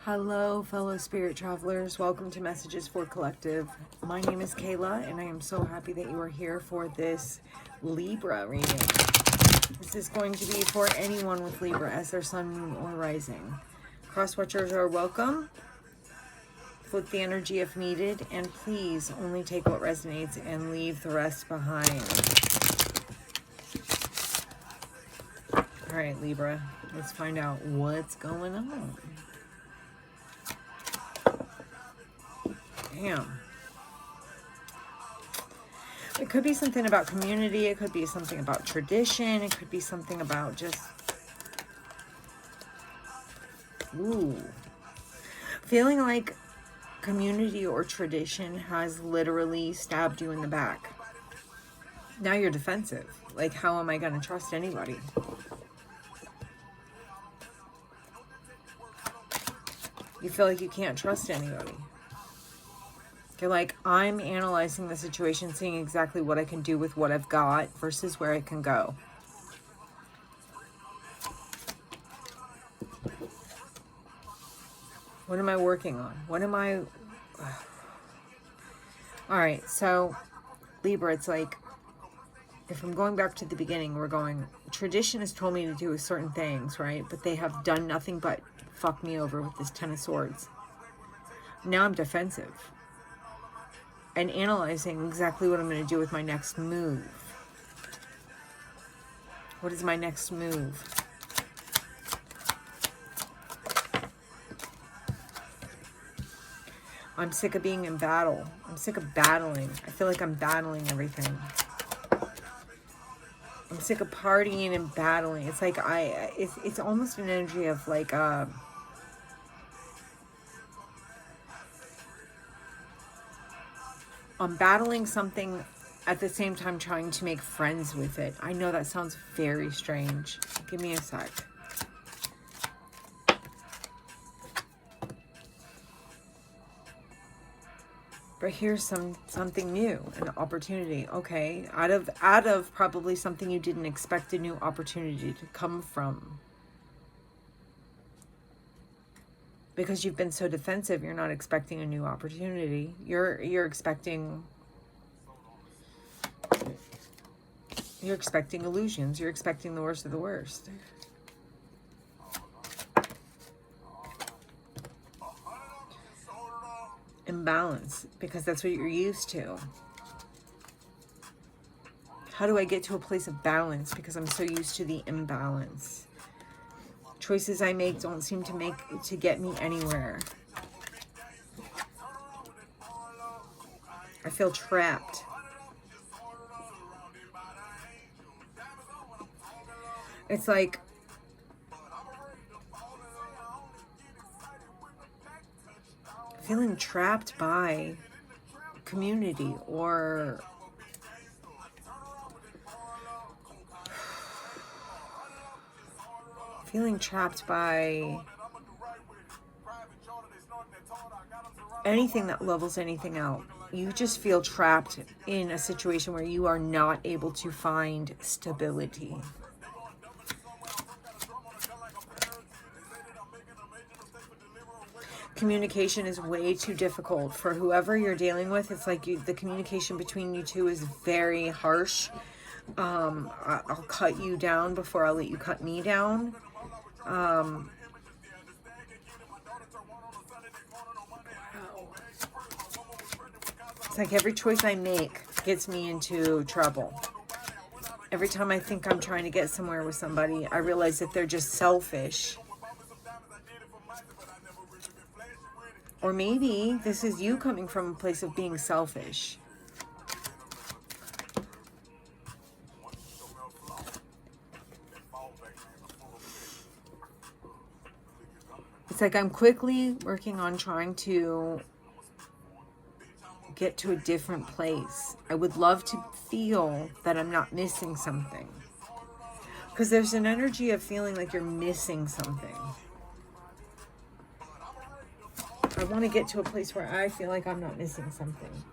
Hello, fellow spirit travelers. Welcome to Messages for Collective. My name is Kayla, and I am so happy that you are here for this Libra reading. This is going to be for anyone with Libra as their sun, moon, or rising. Cross-watchers are welcome. Flip the energy if needed, and please only take what resonates and leave the rest behind. All right, Libra, let's find out what's going on. Damn. It could be something about community. It could be something about tradition. It could be something about just... Ooh. Feeling like community or tradition has literally stabbed you in the back. Now you're defensive. Like, how am I going to trust anybody? You feel like you can't trust anybody. You're like, I'm analyzing the situation, seeing exactly what I can do with what I've got versus where I can go. What am I working on? What am I... All right, so Libra, it's like, if I'm going back to the beginning, we're going, tradition has told me to do certain things, right? But they have done nothing but fuck me over with this Ten of Swords. Now I'm defensive. And analyzing exactly what I'm going to do with my next move. What is my next move? I'm sick of being in battle. I'm sick of battling. I feel like I'm battling everything. I'm sick of partying and battling. It's like it's almost an energy of like I'm battling something at the same time trying to make friends with it. I know that sounds very strange. Give me a sec. But here's something new, an opportunity. Okay, out of probably something you didn't expect a new opportunity to come from. Because you've been so defensive, you're not expecting a new opportunity. You're expecting illusions. You're expecting the worst of the worst. Imbalance, because that's what you're used to. How do I get to a place of balance? Because I'm so used to the imbalance. Choices I make don't seem to get me anywhere. I feel trapped. It's like feeling trapped by community or feeling trapped by anything that levels anything out. You just feel trapped in a situation where you are not able to find stability. Communication is way too difficult for whoever you're dealing with. It's like the communication between you two is very harsh. I'll cut you down before I'll let you cut me down. It's like every choice I make gets me into trouble. Every time I think I'm trying to get somewhere with somebody, I realize that they're just selfish. Or maybe this is you coming from a place of being selfish. It's like I'm quickly working on trying to get to a different place. I would love to feel that I'm not missing something. Because there's an energy of feeling like you're missing something. I want to get to a place where I feel like I'm not missing something.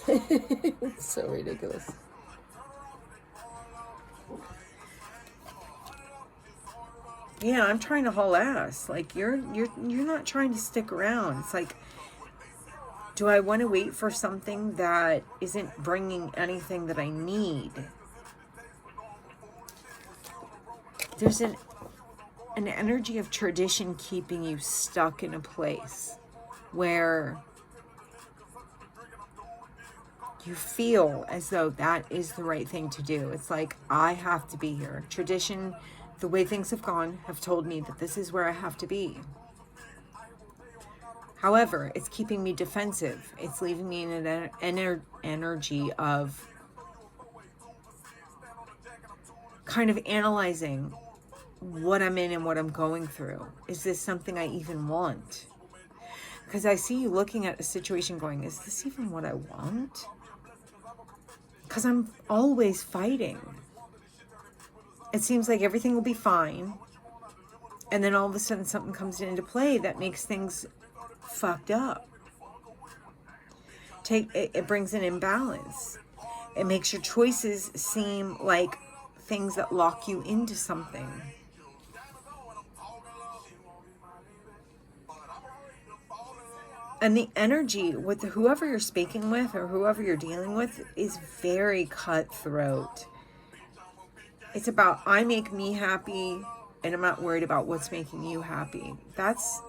It's so ridiculous. Yeah, I'm trying to haul ass. Like, you're not trying to stick around. It's like, do I want to wait for something that isn't bringing anything that I need? There's an energy of tradition keeping you stuck in a place where you feel as though that is the right thing to do. It's like, I have to be here. Tradition, the way things have gone, have told me that this is where I have to be. However, it's keeping me defensive. It's leaving me in an energy of kind of analyzing what I'm in and what I'm going through. Is this something I even want? Because I see you looking at a situation going, is this even what I want? Because I'm always fighting. It seems like everything will be fine. And then all of a sudden something comes into play that makes things fucked up. It brings an imbalance. It makes your choices seem like things that lock you into something. And the energy with whoever you're speaking with or whoever you're dealing with is very cutthroat. It's about, I make me happy and I'm not worried about what's making you happy. That's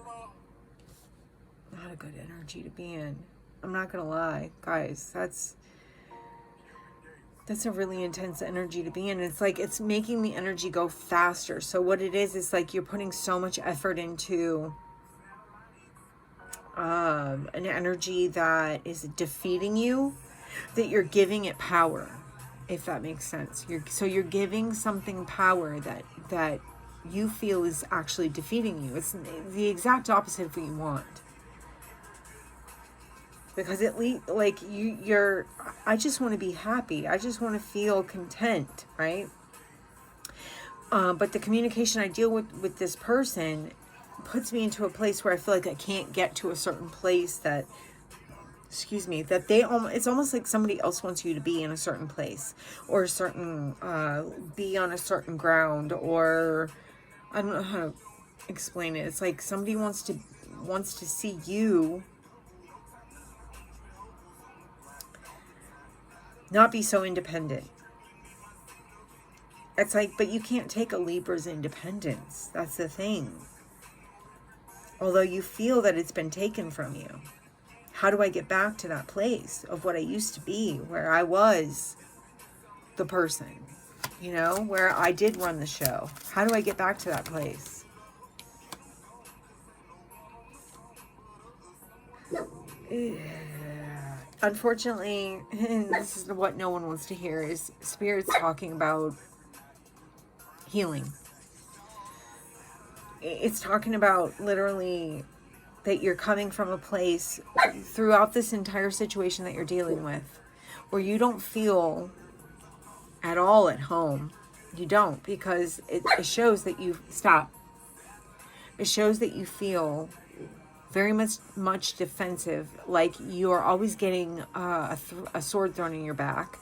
not a good energy to be in. I'm not going to lie, guys. That's a really intense energy to be in. It's like, it's making the energy go faster. So what it is like you're putting so much effort into an energy that is defeating you, that you're giving it power, if that makes sense. You're giving something power that you feel is actually defeating you. It's the exact opposite of what you want. Because I just want to be happy. I just want to feel content, right? But the communication I deal with this person puts me into a place where I feel like I can't get to a certain place that it's almost like somebody else wants you to be in a certain place or a certain, be on a certain ground, or I don't know how to explain it. It's like somebody wants to see you not be so independent. It's like, but you can't take a Libra's independence. That's the thing. Although you feel that it's been taken from you. How do I get back to that place of what I used to be, where I was the person, where I did run the show? How do I get back to that place? Unfortunately, and this is what no one wants to hear, is spirits talking about healing. It's talking about literally that you're coming from a place throughout this entire situation that you're dealing with where you don't feel at all at home. You don't, because it shows that you stop. It shows that you feel very much defensive, like you're always getting a sword thrown in your back.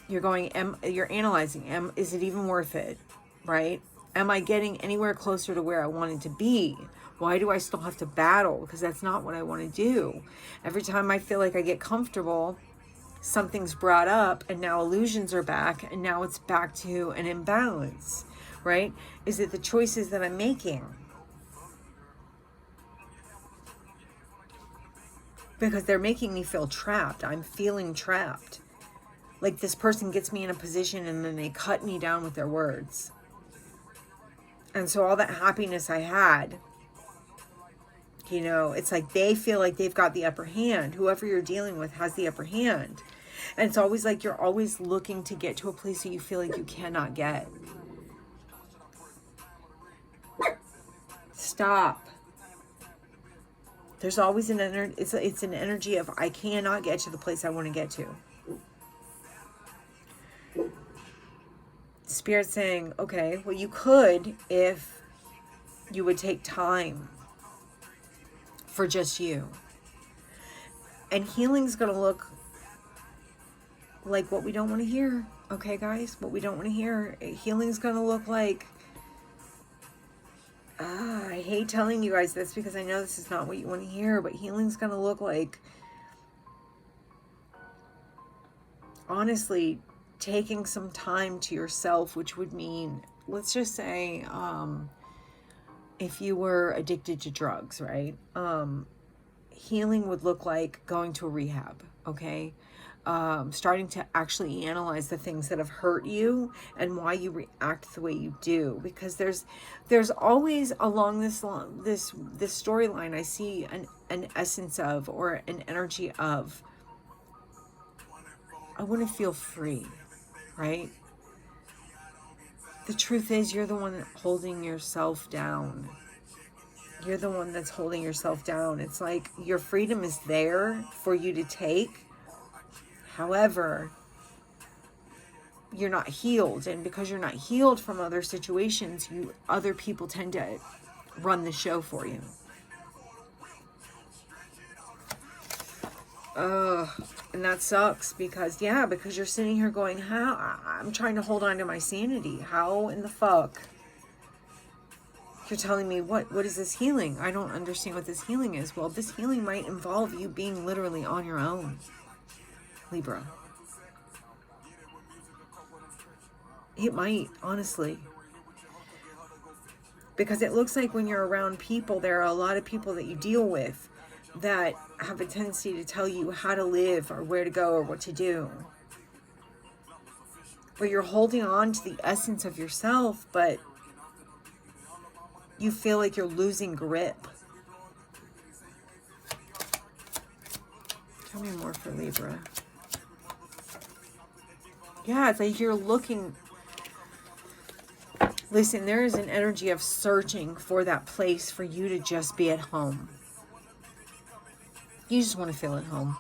You're going, you're analyzing, is it even worth it, right? Am I getting anywhere closer to where I wanted to be? Why do I still have to battle? Because that's not what I want to do. Every time I feel like I get comfortable, something's brought up, and now illusions are back, and now it's back to an imbalance, right? Is it the choices that I'm making? Because they're making me feel trapped. I'm feeling trapped. Like this person gets me in a position and then they cut me down with their words. And so all that happiness I had, it's like they feel like they've got the upper hand. Whoever you're dealing with has the upper hand. And it's always like you're always looking to get to a place that you feel like you cannot get. Stop. There's always an energy. It's an energy of I cannot get to the place I want to get to. Spirit saying, okay, well, you could if you would take time for just you. And healing's going to look like what we don't want to hear. Okay, guys, what we don't want to hear. Healing's going to look like hate telling you guys this because I know this is not what you want to hear, but healing's going to look like, honestly, taking some time to yourself, which would mean, let's just say, if you were addicted to drugs, right? Healing would look like going to a rehab, okay? Starting to actually analyze the things that have hurt you and why you react the way you do, because there's always along this storyline, I see an essence of, or an energy of, I want to feel free, right? The truth is, you're the one holding yourself down. You're the one that's holding yourself down. It's like your freedom is there for you to take. However, you're not healed. And because you're not healed from other situations, other people tend to run the show for you. And that sucks because, yeah, because you're sitting here going, how? I'm trying to hold on to my sanity. How in the fuck? You're telling me, what is this healing? I don't understand what this healing is. Well, this healing might involve you being literally on your own, Libra. It might, honestly. Because it looks like when you're around people, there are a lot of people that you deal with that have a tendency to tell you how to live or where to go or what to do. But you're holding on to the essence of yourself, but you feel like you're losing grip. Tell me more for Libra. Yeah, it's like you're looking. Listen, there is an energy of searching for that place for you to just be at home. You just want to feel at home.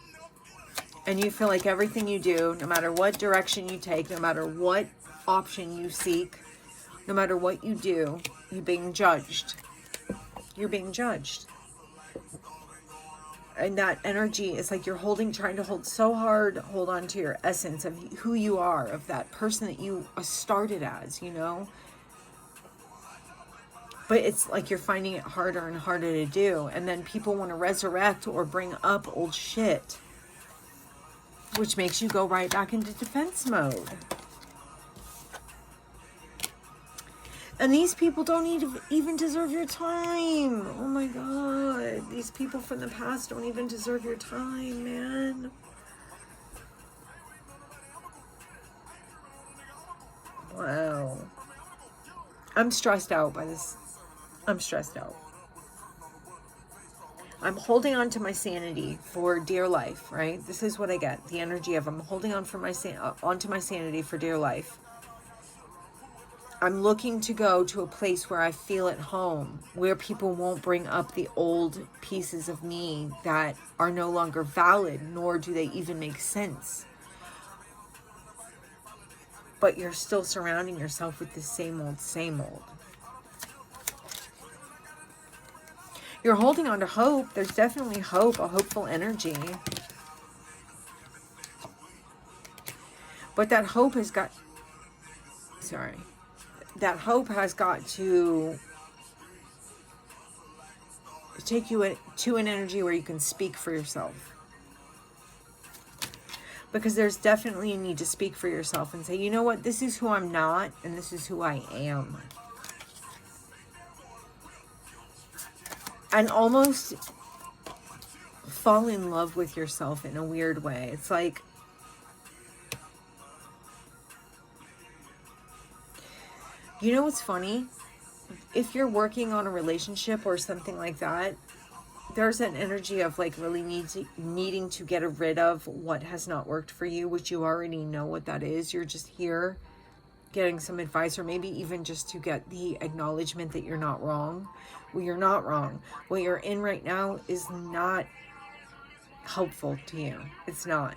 And you feel like everything you do, no matter what direction you take, no matter what option you seek, no matter what you do, you're being judged. You're being judged. And that energy is like you're trying to hold on to your essence of who you are, of that person that you started as, you know? But it's like you're finding it harder and harder to do. And then people want to resurrect or bring up old shit, which makes you go right back into defense mode. And these people don't even deserve your time. Oh my God. These people from the past don't even deserve your time, man. Wow. I'm stressed out by this. I'm stressed out. I'm holding on to my sanity for dear life, right? This is what I get. The energy of I'm holding on onto my sanity for dear life. I'm looking to go to a place where I feel at home, where people won't bring up the old pieces of me that are no longer valid, nor do they even make sense. But you're still surrounding yourself with the same old, same old. You're holding on to hope. There's definitely hope, a hopeful energy. But that hope has got... That hope has got to take you to an energy where you can speak for yourself. Because there's definitely a need to speak for yourself and say, you know what, this is who I'm not, and this is who I am. And almost fall in love with yourself in a weird way. It's like, you know what's funny? If you're working on a relationship or something like that, there's an energy of like really needing to get rid of what has not worked for you, which you already know what that is. You're just here getting some advice, or maybe even just to get the acknowledgement that you're not wrong. Well, you're not wrong. What you're in right now is not helpful to you. It's not.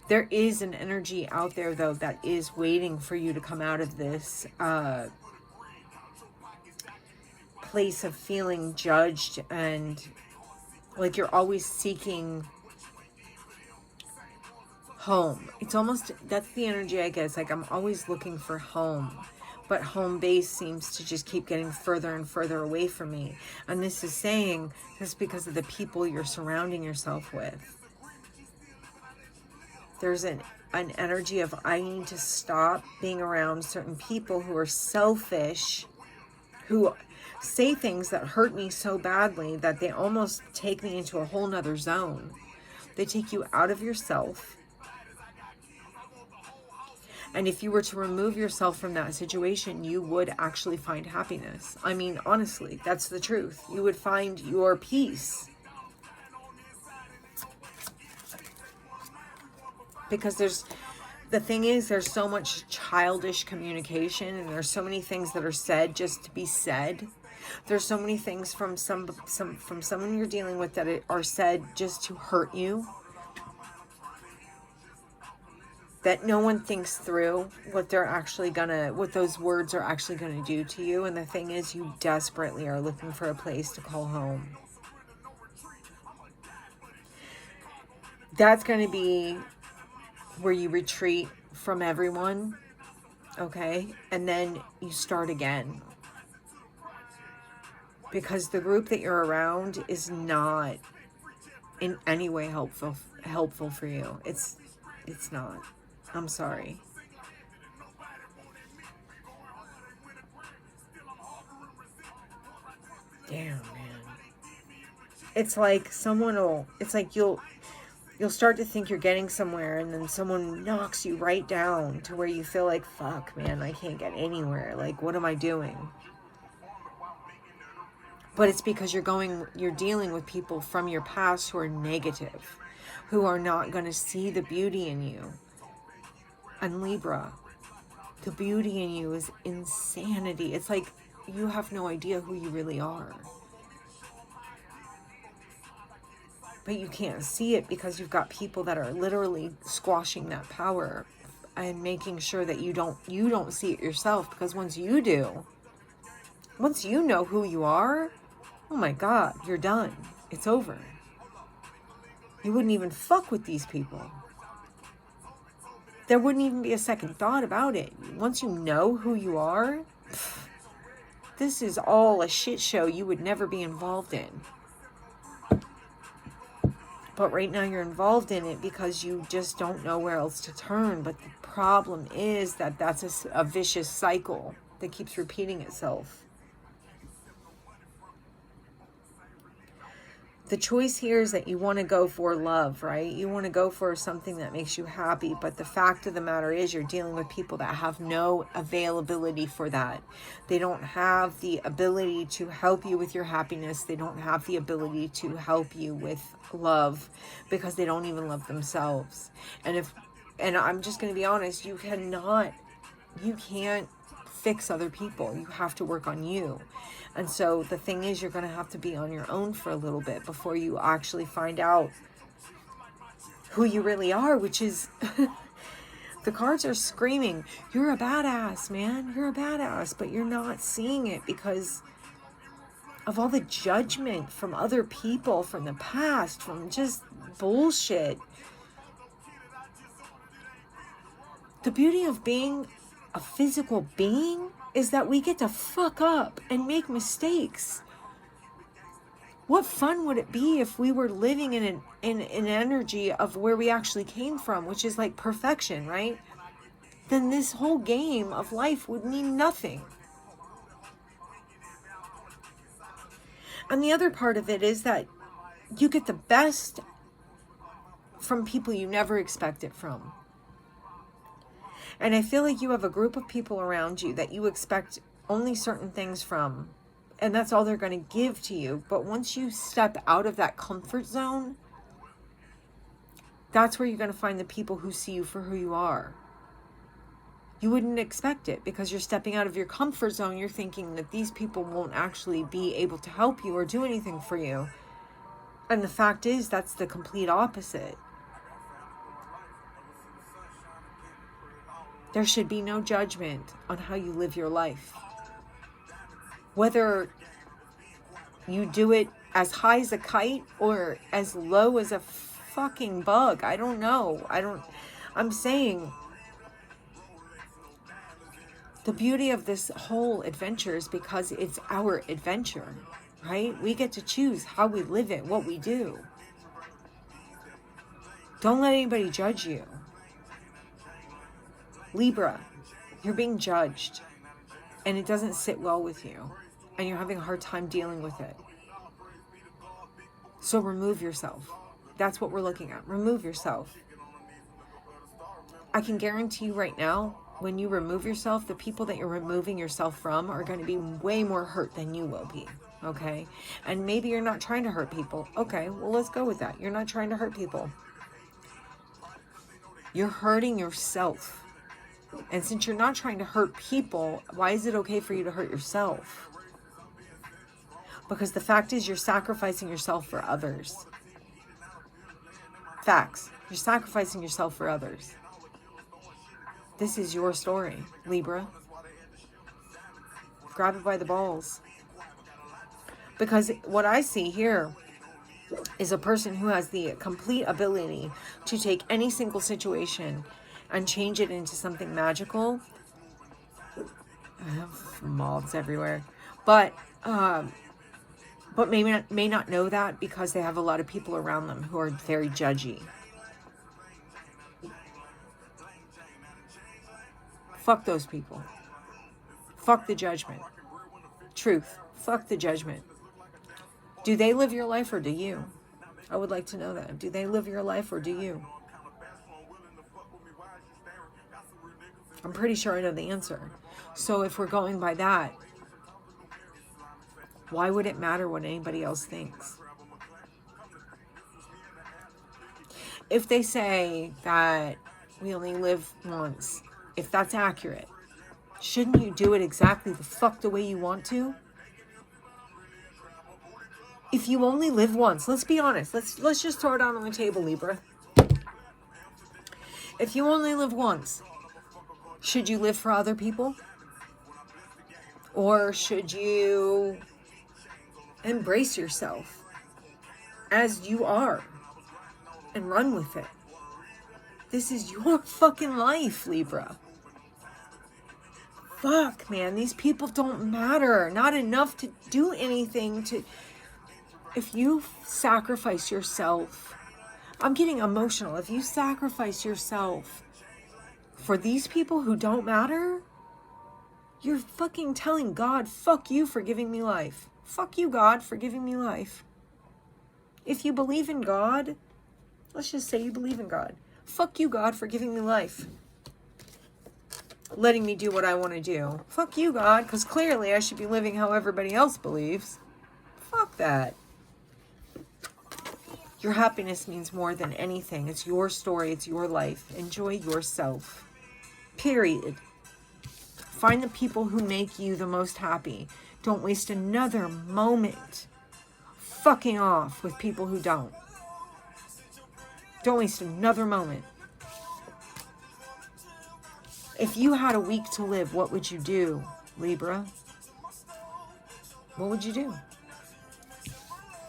There is an energy out there, though, that is waiting for you to come out of this place of feeling judged and like you're always seeking home. It's almost, that's the energy I get. It's like I'm always looking for home. but home base seems to just keep getting further and further away from me. And this is saying this because of the people you're surrounding yourself with. There's an energy of, I need to stop being around certain people who are selfish, who say things that hurt me so badly that they almost take me into a whole nother zone. They take you out of yourself. And if you were to remove yourself from that situation, you would actually find happiness. I mean, honestly, that's the truth. You would find your peace. Because the thing is, there's so much childish communication, and there's so many things that are said just to be said. There's so many things from someone you're dealing with that are said just to hurt you, that no one thinks through what those words are actually gonna do to you. And the thing is, you desperately are looking for a place to call home. That's gonna be where you retreat from everyone, okay? And then you start again. Because the group that you're around is not in any way helpful for you. It's not. I'm sorry. Damn, man. It's like you'll start to think you're getting somewhere, and then someone knocks you right down to where you feel like, fuck, man, I can't get anywhere. Like, what am I doing? But it's because you're dealing with people from your past who are negative, who are not going to see the beauty in you. And Libra, the beauty in you is insanity. It's like you have no idea who you really are. But you can't see it because you've got people that are literally squashing that power and making sure that you don't see it yourself. Because once you do, once you know who you are, oh my God, you're done. It's over. You wouldn't even fuck with these people. There wouldn't even be a second thought about it. Once you know who you are, this is all a shit show you would never be involved in. But right now you're involved in it because you just don't know where else to turn. But the problem is that that's a vicious cycle that keeps repeating itself. The choice here is that you want to go for love, right? You want to go for something that makes you happy. But the fact of the matter is you're dealing with people that have no availability for that. They don't have the ability to help you with your happiness. They don't have the ability to help you with love because they don't even love themselves. And I'm just going to be honest, you can't fix other people. You have to work on you. And so the thing is, you're going to have to be on your own for a little bit before you actually find out who you really are, which is, the cards are screaming, you're a badass, man. You're a badass, but you're not seeing it because of all the judgment from other people, from the past, from just bullshit. The beauty of being a physical being is that we get to fuck up and make mistakes. What fun would it be if we were living in an energy of where we actually came from, which is like perfection, right? Then this whole game of life would mean nothing. And the other part of it is that you get the best from people you never expect it from. And I feel like you have a group of people around you that you expect only certain things from, and that's all they're going to give to you. But once you step out of that comfort zone, that's where you're going to find the people who see you for who you are. You wouldn't expect it because you're stepping out of your comfort zone. You're thinking that these people won't actually be able to help you or do anything for you. And the fact is, that's the complete opposite. There should be no judgment on how you live your life. Whether you do it as high as a kite or as low as a fucking bug, I don't know. I'm saying The beauty of this whole adventure is because it's our adventure, right? We get to choose how we live it, what we do. Don't let anybody judge you. Libra, you're being judged, and it doesn't sit well with you, and you're having a hard time dealing with it. So remove yourself. That's what we're looking at. Remove yourself. I can guarantee you right now, when you remove yourself, the people that you're removing yourself from are going to be way more hurt than you will be, okay? And maybe you're not trying to hurt people. Okay, well, let's go with that. You're not trying to hurt people. You're hurting yourself. And since you're not trying to hurt people, why is it okay for you to hurt yourself? Because the fact is, you're sacrificing yourself for others. Facts. You're sacrificing yourself for others. This is your story, Libra. Grab it by the balls. Because what I see here is a person who has the complete ability to take any single situation and change it into something magical. I have moths everywhere. But may not know that because they have a lot of people around them who are very judgy. Fuck those people. Fuck the judgment. Truth. Fuck the judgment. Do they live your life or do you? I would like to know that. Do they live your life or do you? I'm pretty sure I know the answer. So if we're going by that, why would it matter what anybody else thinks? If they say that we only live once, if that's accurate, shouldn't you do it exactly the way you want to? If you only live once, let's be honest. Let's just throw it out on the table, Libra. If you only live once, should you live for other people? Or should you embrace yourself as you are and run with it? This is your fucking life, Libra. Fuck, man. These people don't matter. Not enough to do anything to... If you sacrifice yourself... I'm getting emotional. If you sacrifice yourself for these people who don't matter, you're fucking telling God, fuck you for giving me life. Fuck you, God, for giving me life. If you believe in God, let's just say you believe in God. Fuck you, God, for giving me life. Letting me do what I want to do. Fuck you, God, because clearly I should be living how everybody else believes. Fuck that. Your happiness means more than anything. It's your story. It's your life. Enjoy yourself. Period. Find the people who make you the most happy. Don't waste another moment fucking off with people who don't. Don't waste another moment. If you had a week to live, what would you do, Libra? What would you do?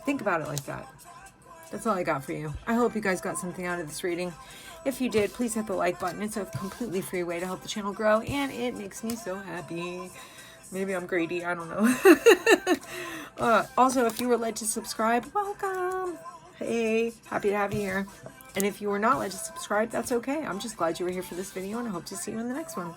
Think about it like that. That's all I got for you. I hope you guys got something out of this reading. If you did, please hit the like button. It's a completely free way to help the channel grow, and it makes me so happy. Maybe I'm greedy. I don't know. Also, if you were led to subscribe, welcome. Hey, happy to have you here. And if you were not led to subscribe, that's okay. I'm just glad you were here for this video, and I hope to see you in the next one.